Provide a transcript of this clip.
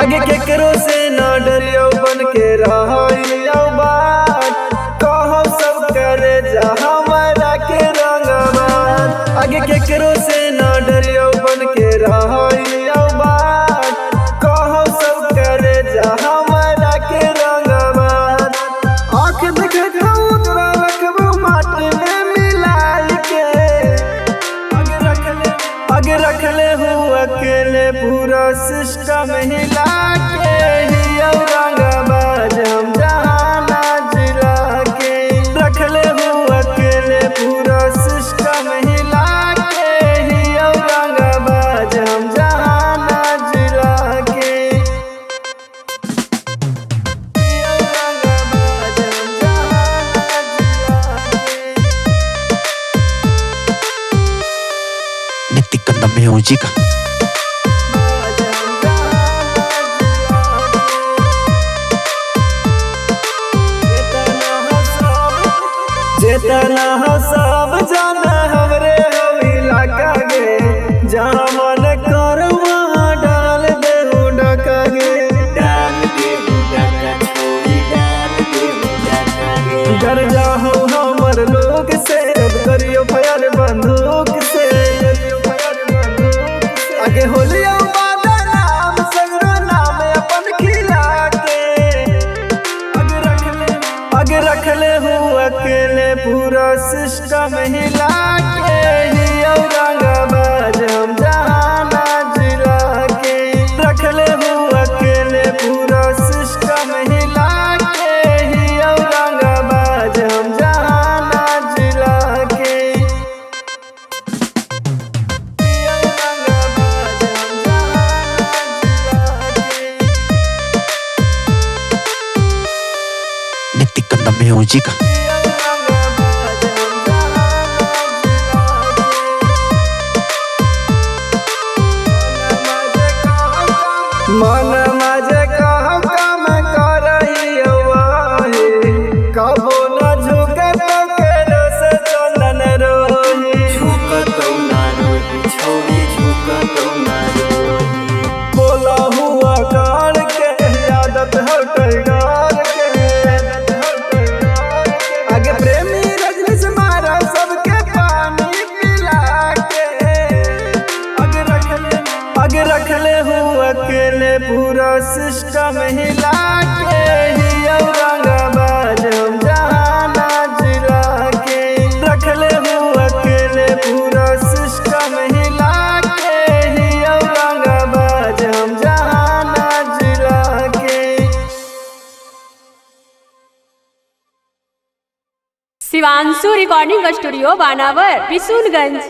आगे केकरो से ना डरियो बन के रहियो बात कहो सब करे जा हमारा के रंगबाज। आगे केकरो से ना डरियो बन के रहियो बात कहो सब करे जा हमारा के रंगबाज। आँख देखे तोरा रखबो माटी में मिलाई के आगे रख ले हूँ अकेले पूरा सिस्टम हिला के ही औरंगाबाद हम जहाना जिला के रख ले हूँ अकेले पूरा सिस्टम हिला के ही औरंगाबाद हम जहाना जिला के औरंगाबाद हम जहाना Nitik the music. जेतना हो सब जाना हमरे हो इलाका गे जहाँ मन कर वहाँ डाल दे डका गे डर जाओ हमर लोग से करियो फयर बंदूक से आगे होलिया बादा नाम सगरो नाम अपन खिला के आगे रख ले हूँ अकेले पूरा सिस्टम हिला के ही औरंगाबाद हम जहाना जिला के रख ले हूँ अकेले पूरा सिस्टम हिला के ही औरंगाबाद हम जहाना जिला के औरंगाबाद हम जहाना जिला के Nitik the music. मन मजे कहो काम करही कबो न झुके पकड़ो से चंदन रोही बोला हुआ कार के आदत हो टैगार के आगे प्रेमी रजनी से मारा सबके पानी पिला के आगे रख ले हूँ अकेले पूरा सिस्टम हिला के ही औरंगाबाद हम जहाना जिला के रख ले हूँ अकेले पूरा सिस्टम हिला के ही औरंगाबाद हम जहाना जिला के। शिवांशु रिकॉर्डिंग स्टूडियो बानावर बिशुनगंज।